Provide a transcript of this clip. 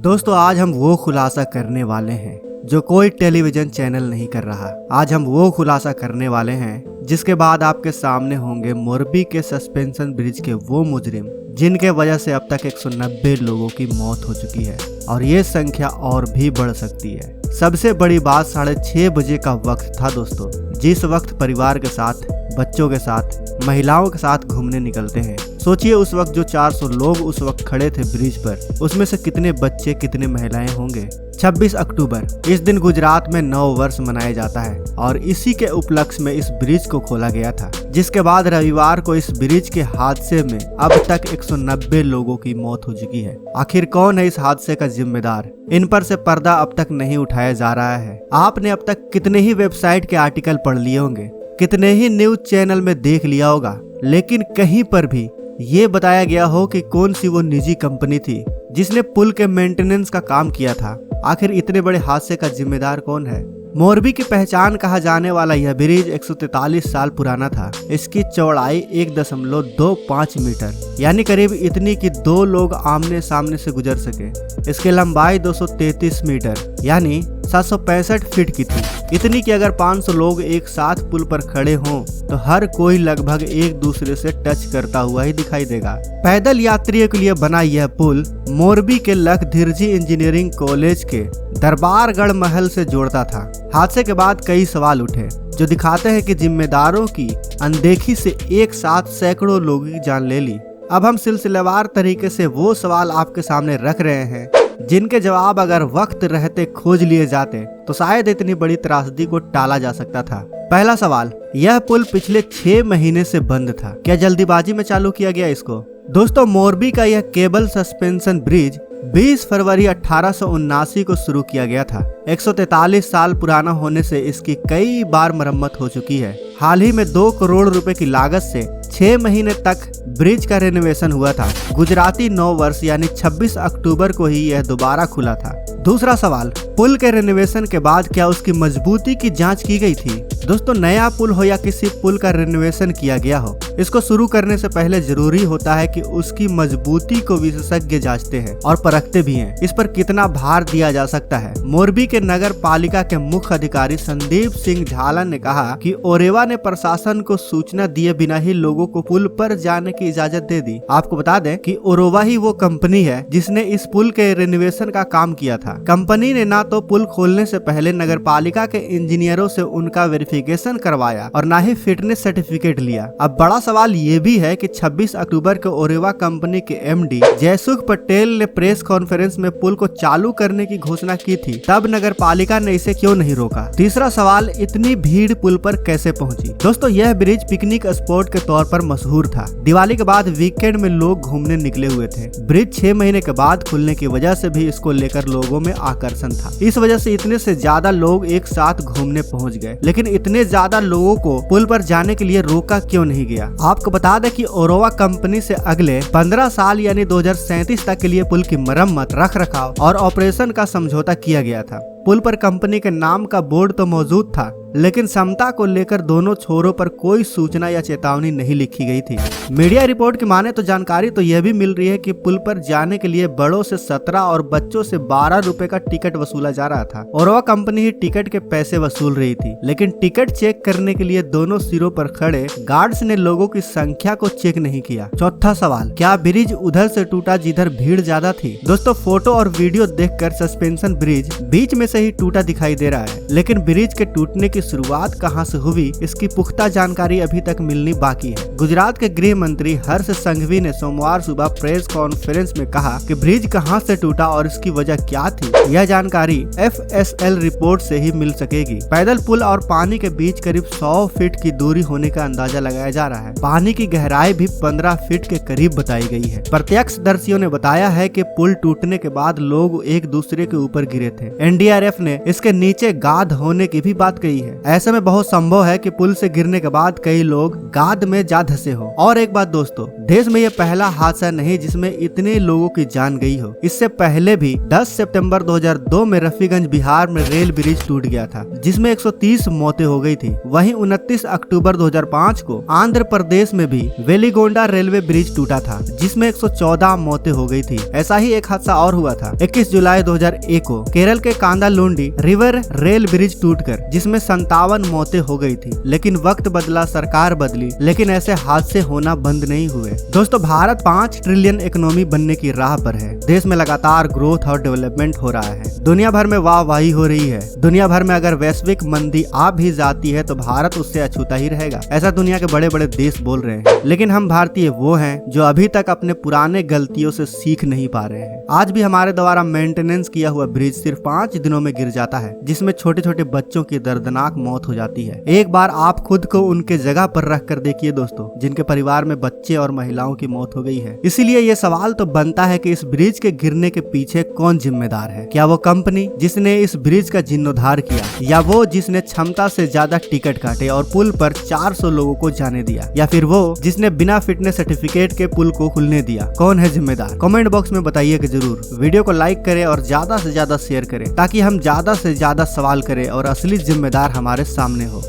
दोस्तों आज हम वो खुलासा करने वाले हैं जो कोई टेलीविजन चैनल नहीं कर रहा। आज हम वो खुलासा करने वाले हैं जिसके बाद आपके सामने होंगे मोरबी के सस्पेंशन ब्रिज के वो मुजरिम जिनके वजह से अब तक 190 लोगों की मौत हो चुकी है और ये संख्या और भी बढ़ सकती है। सबसे बड़ी बात 6:30 बजे का वक्त था दोस्तों, जिस वक्त परिवार के साथ, बच्चों के साथ, महिलाओं के साथ घूमने निकलते हैं। सोचिए उस वक्त जो 400 लोग उस वक्त खड़े थे ब्रिज पर, उसमें से कितने बच्चे कितने महिलाएं होंगे। 26 अक्टूबर इस दिन गुजरात में नव वर्ष मनाया जाता है और इसी के उपलक्ष्य में इस ब्रिज को खोला गया था, जिसके बाद रविवार को इस ब्रिज के हादसे में अब तक 190 लोगों की मौत हो चुकी है। आखिर कौन है इस हादसे का जिम्मेदार? इन पर से पर्दा अब तक नहीं उठाया जा रहा है। आपने अब तक कितने ही वेबसाइट के आर्टिकल पढ़ लिए होंगे, कितने ही न्यूज चैनल में देख लिया होगा, लेकिन कहीं पर भी ये बताया गया हो कि कौन सी वो निजी कंपनी थी जिसने पुल के मेंटेनेंस का काम किया था। आखिर इतने बड़े हादसे का जिम्मेदार कौन है? मोरबी की पहचान कहा जाने वाला यह ब्रिज 143 साल पुराना था। इसकी चौड़ाई 1.25 मीटर यानी करीब इतनी कि 2 लोग आमने सामने से गुजर सके। इसकी लंबाई 233 मीटर यानी 765 फीट की थी। इतनी कि अगर 500 लोग एक साथ पुल पर खड़े हों तो हर कोई लगभग एक दूसरे से टच करता हुआ ही दिखाई देगा। पैदल यात्रियों के लिए बना यह पुल मोरबी के लखधीरजी इंजीनियरिंग कॉलेज के दरबारगढ़ महल से जोड़ता था। हादसे के बाद कई सवाल उठे जो दिखाते हैं कि जिम्मेदारों की अनदेखी से एक साथ सैकड़ों लोगों की जान ले ली। अब हम सिलसिलेवार तरीके से वो सवाल आपके सामने रख रहे हैं जिनके जवाब अगर वक्त रहते खोज लिए जाते तो शायद इतनी बड़ी त्रासदी को टाला जा सकता था। पहला सवाल, यह पुल पिछले 6 महीने से बंद था, क्या जल्दीबाजी में चालू किया गया इसको? दोस्तों मोरबी का यह केबल सस्पेंशन ब्रिज 20 फरवरी 1879 को शुरू किया गया था। 143 साल पुराना होने से इसकी कई बार मरम्मत हो चुकी है। हाल ही में 2 करोड़ रुपए की लागत से 6 महीने तक ब्रिज का रेनोवेशन हुआ था। गुजराती नव वर्ष यानी 26 अक्टूबर को ही यह दोबारा खुला था। दूसरा सवाल, पुल के रेनोवेशन के बाद क्या उसकी मजबूती की जांच की गई थी? दोस्तों नया पुल हो या किसी पुल का रेनोवेशन किया गया हो, इसको शुरू करने से पहले जरूरी होता है कि उसकी मजबूती को विशेषज्ञ जांचते हैं और परखते भी हैं। इस पर कितना भार दिया जा सकता है? मोरबी के नगर पालिका के मुख्य अधिकारी संदीप सिंह झाला ने कहा कि ओरेवा ने प्रशासन को सूचना दिए बिना ही लोगों को पुल पर जाने की इजाजत दे दी। आपको बता दें कि ओरोवा ही वो कंपनी है जिसने इस पुल के रेनोवेशन का काम किया था। कंपनी ने ना तो पुल खोलने से पहले नगर पालिका के इंजीनियरों से उनका वेरिफिकेशन करवाया और ना ही फिटनेस सर्टिफिकेट लिया। अब बड़ा सवाल ये भी है कि 26 अक्टूबर को ओरेवा कंपनी के एमडी जयसुख पटेल ने प्रेस कॉन्फ्रेंस में पुल को चालू करने की घोषणा की थी, तब नगर पालिका ने इसे क्यों नहीं रोका? तीसरा सवाल, इतनी भीड़ पुल पर कैसे पहुंची? दोस्तों यह ब्रिज पिकनिक स्पॉट के तौर पर मशहूर था। दिवाली के बाद वीकेंड में लोग घूमने निकले हुए थे। ब्रिज 6 महीने के बाद खुलने की वजह से भी इसको लेकर लोगों में आकर्षण था। इस वजह से इतने से ज्यादा लोग एक साथ घूमने पहुंच गए। लेकिन इतने ज्यादा लोगों को पुल पर जाने के लिए रोका क्यों नहीं गया? आपको बता दें कि ओरोवा कंपनी से अगले 15 साल यानी 2037 तक के लिए पुल की मरम्मत, रख रखाव और ऑपरेशन का समझौता किया गया था। पुल पर कंपनी के नाम का बोर्ड तो मौजूद था, लेकिन समता को लेकर दोनों छोरों पर कोई सूचना या चेतावनी नहीं लिखी गई थी। मीडिया रिपोर्ट की माने तो जानकारी तो यह भी मिल रही है कि पुल पर जाने के लिए बड़ों से 17 और बच्चों से 12 रुपए का टिकट वसूला जा रहा था। ओरोवा कंपनी ही टिकट के पैसे वसूल रही थी, लेकिन टिकट चेक करने के लिए दोनों सिरों पर खड़े गार्ड्स ने लोगों की संख्या को चेक नहीं किया। चौथा सवाल, क्या ब्रिज उधर से टूटा जिधर भीड़ ज्यादा थी? दोस्तों फोटो और वीडियो देखकर सस्पेंशन ब्रिज बीच में से ही टूटा दिखाई दे रहा है, लेकिन ब्रिज के टूटने की शुरुआत कहां से हुई इसकी पुख्ता जानकारी अभी तक मिलनी बाकी है। गुजरात के गृह मंत्री हर्ष संघवी ने सोमवार सुबह प्रेस कॉन्फ्रेंस में कहा कि ब्रिज कहां से टूटा और इसकी वजह क्या थी, यह जानकारी FSL रिपोर्ट से ही मिल सकेगी। पैदल पुल और पानी के बीच करीब 100 फीट की दूरी होने का अंदाजा लगाया जा रहा है। पानी की गहराई भी 15 फीट के करीब बताई गई है। प्रत्यक्षदर्शियों ने बताया है कि पुल टूटने के बाद लोग एक दूसरे के ऊपर गिरे थे। NDRF ने इसके नीचे गार्ड बर्बाद होने की भी बात कही है। ऐसे में बहुत संभव है कि पुल से गिरने के बाद कई लोग गाद में जा धंसे हो। और एक बात दोस्तों, देश में ये पहला हादसा नहीं जिसमें इतने लोगों की जान गई हो। इससे पहले भी 10 सितंबर 2002 में रफीगंज बिहार में रेल ब्रिज टूट गया था, जिसमें 130 मौतें हो गई थी। वहीं 29 अक्टूबर 2005 को आंध्र प्रदेश में भी वेलिगोंडा रेलवे ब्रिज टूटा था, जिसमें 114 मौतें हो गई थी। ऐसा ही एक हादसा और हुआ था 21 जुलाई 2001 को केरल के कांदालुंडी रिवर रेल ब्रिज टूटकर, जिसमें 57 मौतें हो गई थी। लेकिन वक्त बदला, सरकार बदली, लेकिन ऐसे हादसे होना बंद नहीं हुए। दोस्तों, भारत 5 ट्रिलियन इकोनॉमी बनने की राह पर है। देश में लगातार ग्रोथ और डेवलपमेंट हो रहा है। दुनिया भर में वाहवाही हो रही है। दुनिया भर में अगर वैश्विक मंदी आ भी जाती है तो भारत उससे अछूता ही रहेगा, ऐसा दुनिया के बड़े बड़े देश बोल रहे हैं। लेकिन हम भारतीय वो हैं जो अभी तक अपने पुराने गलतियों से सीख नहीं पा रहे हैं। आज भी हमारे द्वारा मेंटेनेंस किया हुआ ब्रिज सिर्फ 5 दिनों में गिर जाता है, जिसमें छोटे छोटे बच्चों की दर्दनाक मौत हो जाती है। एक बार आप खुद को उनके जगह पर रख कर देखिए दोस्तों, जिनके परिवार में बच्चे और महिलाओं की मौत हो गई है। इसीलिए ये सवाल तो बनता है कि इस ब्रिज के गिरने के पीछे कौन जिम्मेदार है? क्या वो कंपनी जिसने इस ब्रिज का जीर्णोद्धार किया, या वो जिसने क्षमता से ज्यादा टिकट काटे और पुल पर 400 लोगों को जाने दिया, या फिर वो जिसने बिना फिटनेस सर्टिफिकेट के पुल को खुलने दिया? कौन है जिम्मेदार? कमेंट बॉक्स में बताइएगा जरूर। वीडियो को लाइक करें और ज्यादा से ज्यादा शेयर करें, ताकि हम ज्यादा से ज्यादा सवाल करें और असली जिम्मेदार हमारे सामने हो।